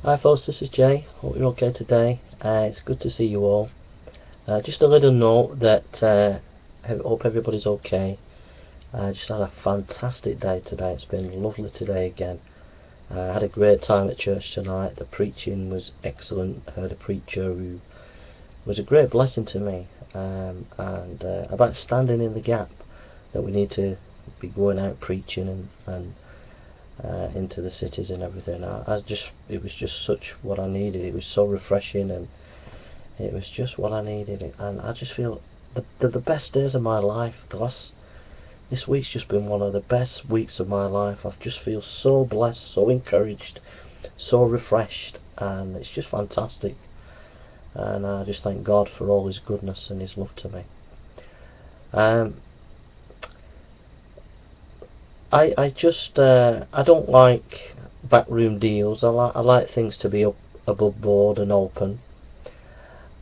Hi folks, this is Jay. Hope you're okay today. It's good to see you all. Just a little note that hope everybody's okay. Just had a fantastic day today. It's been lovely today again. I had a great time at church tonight. The preaching was excellent. I heard a preacher who was a great blessing to me, and about standing in the gap, that we need to be going out preaching and into the cities and everything. It was just such what I needed. It was so refreshing, and it was just what I needed. And I just feel the best days of my life. This week's just been one of the best weeks of my life. I just feel so blessed, so encouraged, so refreshed, and it's just fantastic. And I just thank God for all His goodness and His love to me. I don't like backroom deals. I like things to be up above board and open.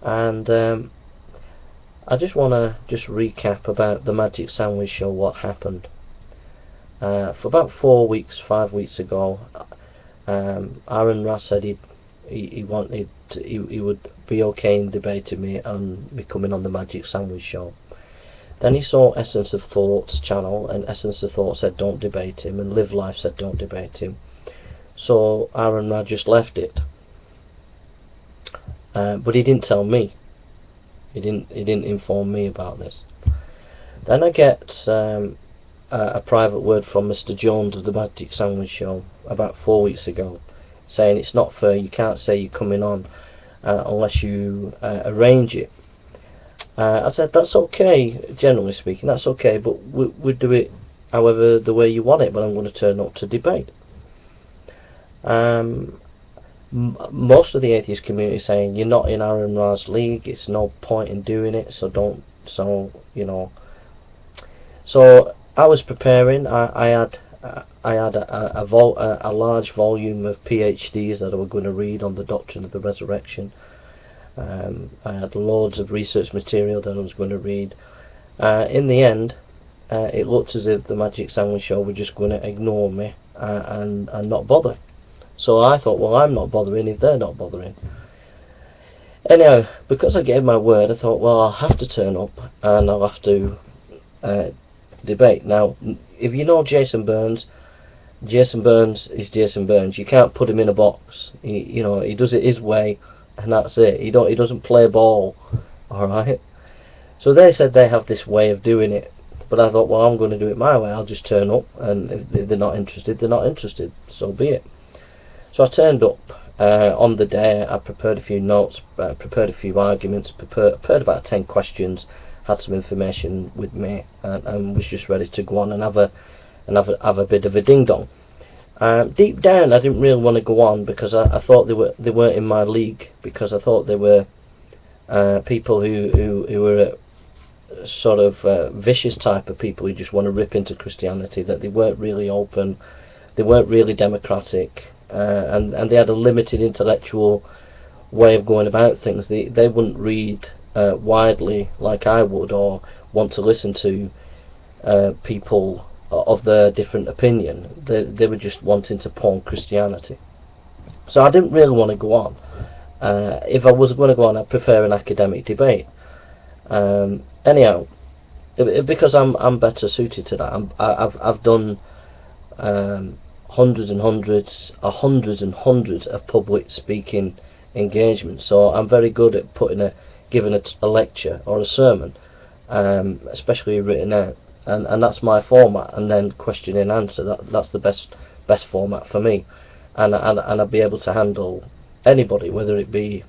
And I just want to recap about the Magic Sandwich Show, what happened. For about 5 weeks ago, Aaron Ross said he would be okay in debating me and me coming on the Magic Sandwich Show. Then he saw Essence of Thoughts channel, and Essence of Thought said don't debate him, and Live Life said don't debate him. So Aaron Ra just left it. But he didn't tell me. He didn't inform me about this. Then I get a private word from Mr. Jones of the Magic Sandwich Show about 4 weeks ago, saying it's not fair. You can't say you're coming on unless you arrange it. I said that's okay, generally speaking, that's okay, but we'd do it however the way you want it, but I'm going to turn up to debate. Most of the atheist community is saying you're not in Aaron Ra's league, it's no point in doing it, so So I was preparing. I had a large volume of PhDs that I was going to read on the doctrine of the resurrection. I had loads of research material that I was going to read. In the end, it looked as if the Magic Sandwich Show were just going to ignore me and not bother. So I thought, well, I'm not bothering if they're not bothering. Anyhow, because I gave my word, I thought, well, I'll have to turn up and I'll have to debate. Now, if you know Jason Burns is Jason Burns. You can't put him in a box. He does it his way, and that's it. He doesn't play ball. Alright? So they said they have this way of doing it, but I thought, well, I'm going to do it my way. I'll just turn up, and if they're not interested, they're not interested. So be it. So I turned up on the day. I prepared a few notes, prepared a few arguments, prepared about 10 questions, had some information with me, and was just ready to go on and have a bit of a ding dong. Deep down, I didn't really want to go on because I thought they weren't in my league, because I thought they were people who were sort of vicious type of people who just want to rip into Christianity, that they weren't really open, they weren't really democratic, and they had a limited intellectual way of going about things. They wouldn't read widely like I would, or want to listen to people of their different opinion. They were just wanting to pawn Christianity. So I didn't really want to go on. If I was going to go on, I'd prefer an academic debate. Anyhow, because I'm better suited to that. I've done hundreds and hundreds of public speaking engagements, so I'm very good at giving a lecture or a sermon, especially written out. And that's my format, and then question and answer. That's the best format for me, and I'd be able to handle anybody, whether it be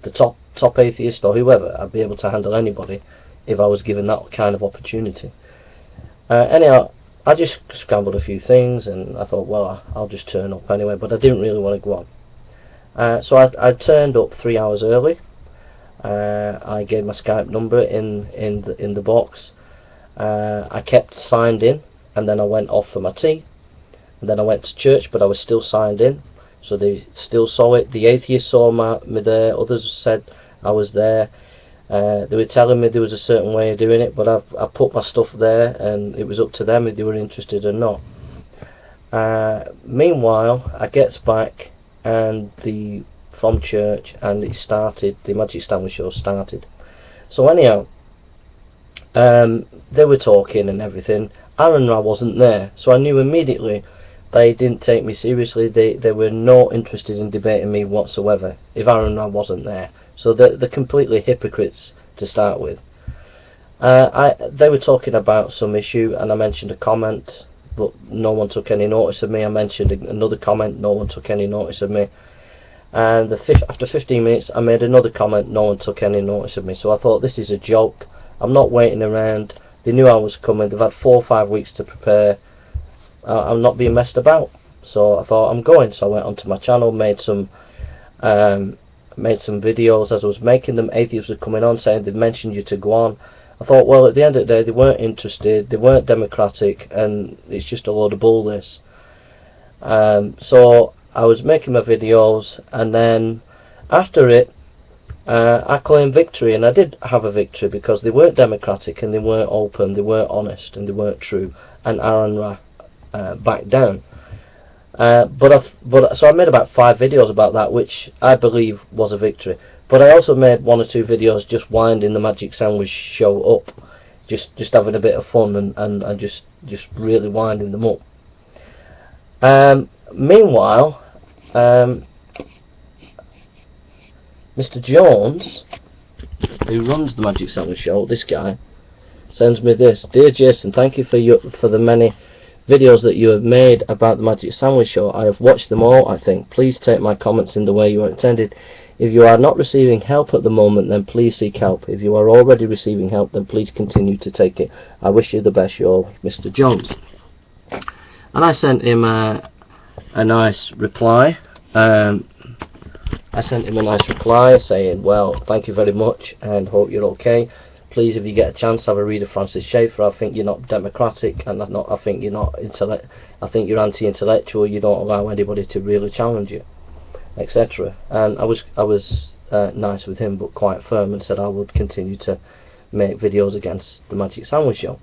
the top atheist or whoever. I'd be able to handle anybody if I was given that kind of opportunity. Anyhow, I just scrambled a few things, and I thought, well, I'll just turn up anyway. But I didn't really want to go on, so I turned up 3 hours early. I gave my Skype number in the box. I kept signed in, and then I went off for my tea, and then I went to church, but I was still signed in, so they still saw it. The atheists saw me there, others said I was there. They were telling me there was a certain way of doing it, but I put my stuff there, and it was up to them if they were interested or not. Meanwhile, I gets back and from church, and it started. The Magic Stanley show started. So anyhow, they were talking and everything. Aaron Ra wasn't there, so I knew immediately they didn't take me seriously. They were not interested in debating me whatsoever if Aaron Ra wasn't there. So they're completely hypocrites to start with. They were talking about some issue, and I mentioned a comment, but no one took any notice of me. I mentioned another comment, no one took any notice of me. And after 15 minutes, I made another comment, no one took any notice of me. So I thought, this is a joke. I'm not waiting around. They knew I was coming. They've had 4 or 5 weeks to prepare. I'm not being messed about. So I thought, I'm going. So I went onto my channel, made some videos. As I was making them, atheists were coming on saying they'd mentioned you to go on. I thought, well, at the end of the day, they weren't interested, they weren't democratic, and it's just a load of bull, this. So I was making my videos, and then after it, I claimed victory, and I did have a victory, because they weren't democratic, and they weren't open, they weren't honest, and they weren't true, and Aaron Ra backed down. So I made about 5 videos about that, which I believe was a victory. But I also made 1 or 2 videos just winding the Magic Sandwich show up, just having a bit of fun and just really winding them up. Meanwhile, Mr. Jones, who runs the Magic Sandwich show, this guy, sends me this: "Dear Jason, thank you for the many videos that you have made about the Magic Sandwich show. I have watched them all, I think. Please take my comments in the way you intended. If you are not receiving help at the moment, then please seek help. If you are already receiving help, then please continue to take it. I wish you the best, your Mr. Jones." And I sent him a nice reply. I sent him a nice reply saying, well, thank you very much and hope you're okay. Please, if you get a chance, have a read of Francis Schaeffer. I think you're not democratic, and I think you're not I think you're anti-intellectual. You don't allow anybody to really challenge you, etc. And I was nice with him, but quite firm, and said I would continue to make videos against the Magic Sandwich show.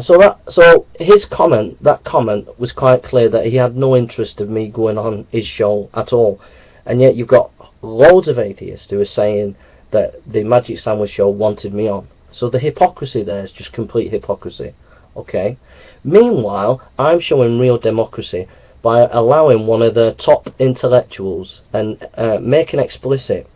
So his comment, that comment, was quite clear that he had no interest of me going on his show at all. And yet you've got loads of atheists who are saying that the Magic Sandwich show wanted me on. So the hypocrisy there is just complete hypocrisy. Okay. Meanwhile, I'm showing real democracy by allowing one of the top intellectuals and making explicit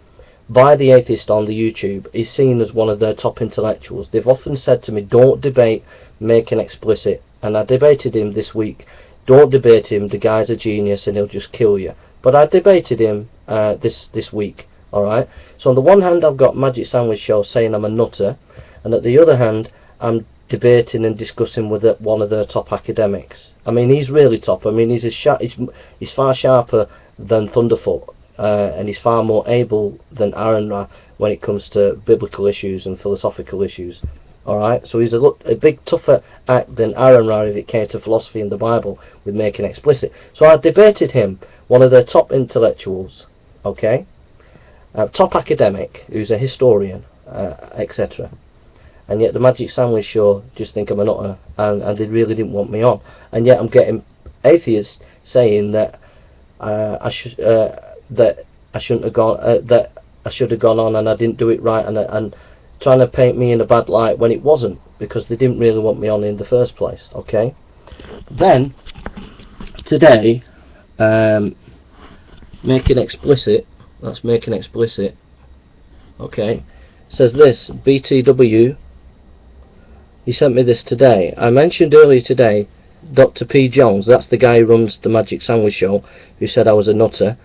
by the atheist on the YouTube is seen as one of their top intellectuals. They've often said to me, don't debate making explicit, and I debated him this week. Don't debate him, the guy's a genius and he'll just kill you. But I debated him this week. Alright, so on the one hand I've got Magic Sandwich show saying I'm a nutter, and at the other hand I'm debating and discussing with one of their top academics. I mean, he's really top. I mean, he's far sharper than Thunderfoot, and he's far more able than Aaron Ra when it comes to biblical issues and philosophical issues. Alright, so he's a big tougher act than Aaron Ra if it came to philosophy and the Bible with making explicit. So I debated him, one of their top intellectuals, okay, top academic, who's a historian, etc. And yet the Magic Sandwich show just think I'm a nutter, and they really didn't want me on. And yet I'm getting atheists saying that I shouldn't have gone, that I should have gone on and I didn't do it right, and trying to paint me in a bad light when it wasn't, because they didn't really want me on in the first place. Okay. Then today, making explicit. That's making explicit. Okay. Says this, BTW. He sent me this today. I mentioned earlier today Dr. P. Jones, that's the guy who runs the Magic Sandwich show, who said I was a nutter,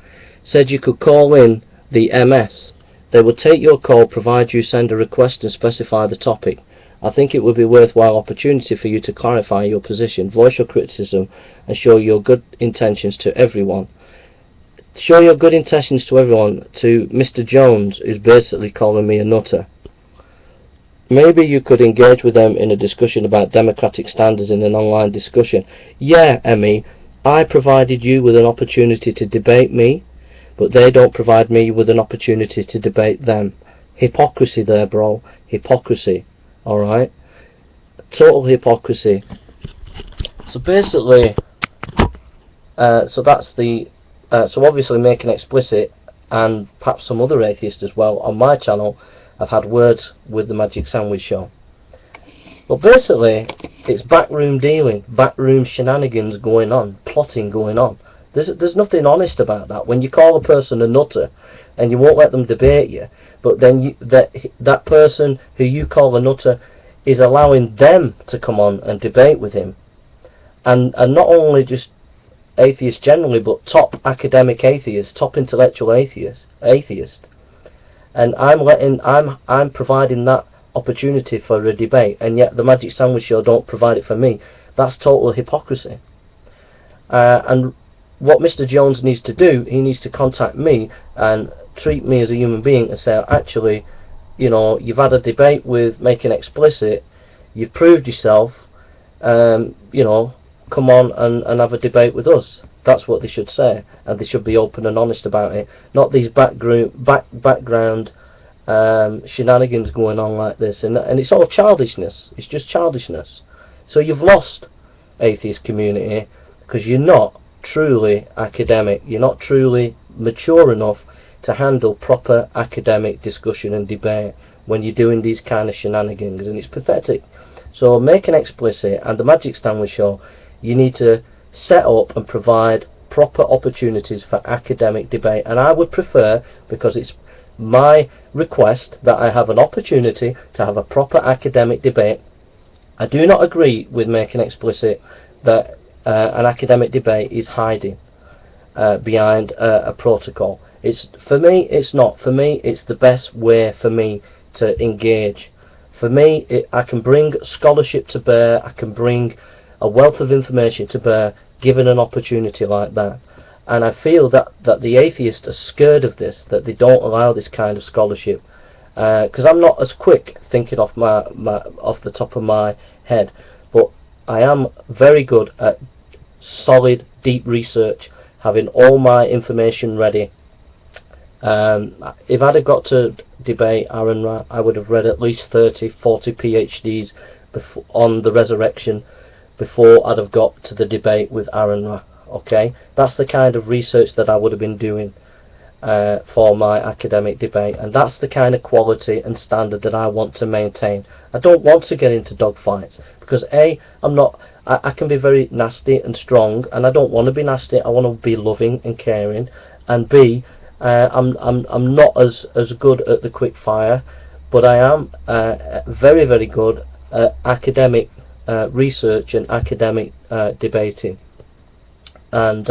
said you could call in the MS. They will take your call, provided you send a request and specify the topic. I think it would be a worthwhile opportunity for you to clarify your position, voice your criticism, and show your good intentions to everyone. Show your good intentions to everyone, to Mr. Jones, who's basically calling me a nutter. Maybe you could engage with them in a discussion about democratic standards in an online discussion. Yeah, Emmy, I provided you with an opportunity to debate me, but they don't provide me with an opportunity to debate them. Hypocrisy there, bro. Hypocrisy. Alright? Total hypocrisy. So basically, so that's the So obviously Making Explicit, and perhaps some other atheists as well on my channel, have had words with the Magic Sandwich Show. But basically, it's backroom dealing, backroom shenanigans going on, plotting going on. There's nothing honest about that. When you call a person a nutter, and you won't let them debate you, but then that person who you call a nutter is allowing them to come on and debate with him, and not only just atheists generally, but top academic atheists, top intellectual atheists, and I'm providing that opportunity for a debate, and yet the Magic Sandwich Show don't provide it for me. That's total hypocrisy. And what Mr. Jones needs to do, he needs to contact me and treat me as a human being and say, actually, you know, you've had a debate with Making Explicit, you've proved yourself, you know, come on and have a debate with us. That's what they should say, and they should be open and honest about it, not these background shenanigans going on like this, and it's all childishness. It's just childishness. So you've lost, atheist community, because you're not truly academic. You're not truly mature enough to handle proper academic discussion and debate when you're doing these kind of shenanigans, and it's pathetic. So Making Explicit and the Magic Sandwich Show, you need to set up and provide proper opportunities for academic debate, and I would prefer, because it's my request, that I have an opportunity to have a proper academic debate. I do not agree with Making Explicit that an academic debate is hiding behind a protocol. For me it's not. For me it's the best way for me to engage. For me, I can bring scholarship to bear, I can bring a wealth of information to bear given an opportunity like that. And I feel that the atheists are scared of this, that they don't allow this kind of scholarship. Because I'm not as quick thinking off the top of my head, but I am very good at solid, deep research, having all my information ready. If I'd have got to debate Aaron Ra, I would have read at least 30, 40 PhDs on the resurrection before I'd have got to the debate with Aaron Ra. Okay, that's the kind of research that I would have been doing for my academic debate, and that's the kind of quality and standard that I want to maintain. I don't want to get into dogfights, because I can be very nasty and strong, and I don't want to be nasty. I want to be loving and caring, and B, I'm not as good at the quick fire, but I am very, very good at academic research and academic debating. And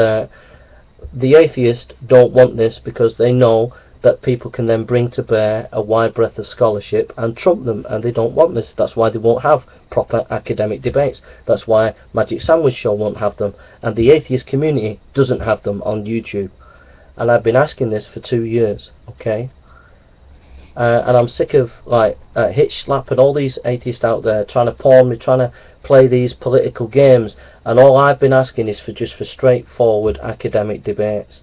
the atheists don't want this, because they know that people can then bring to bear a wide breadth of scholarship and trump them, and they don't want this. That's why they won't have proper academic debates. That's why Magic Sandwich Show won't have them, and the atheist community doesn't have them on YouTube. And I've been asking this for 2 years, okay? And I'm sick of Hitch Slap and all these atheists out there trying to pawn me, trying to play these political games, and all I've been asking is for straightforward academic debates.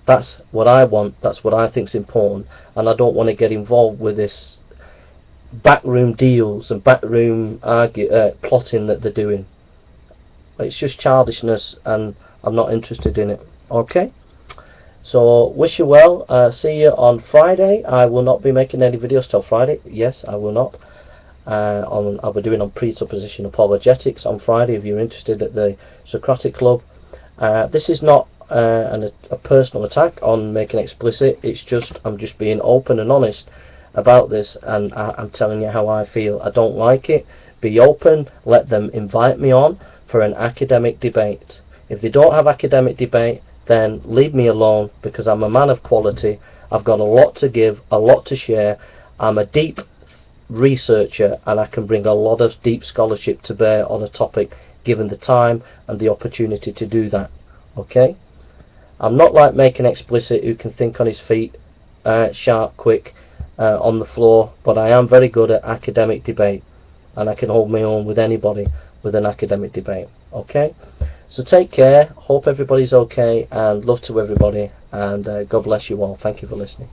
That's what I want, that's what I think's important, and I don't want to get involved with this backroom deals and backroom plotting that they're doing. It's just childishness, and I'm not interested in it. Okay? So, wish you well. See you on Friday. I will not be making any videos till Friday. Yes, I will not. I'll be doing on presupposition apologetics on Friday, if you're interested, at the Socratic Club. This is not a personal attack on Making Explicit. It's just, I'm just being open and honest about this, and I'm telling you how I feel. I don't like it. Be open. Let them invite me on for an academic debate. If they don't have academic debate, then leave me alone, because I'm a man of quality. I've got a lot to give, a lot to share. I'm a deep researcher, and I can bring a lot of deep scholarship to bear on a topic, given the time and the opportunity to do that. Okay? I'm not like Making Explicit, who can think on his feet, sharp, quick, on the floor, but I am very good at academic debate, and I can hold my own with anybody with an academic debate. Okay? So take care, hope everybody's okay, and love to everybody, and God bless you all. Thank you for listening.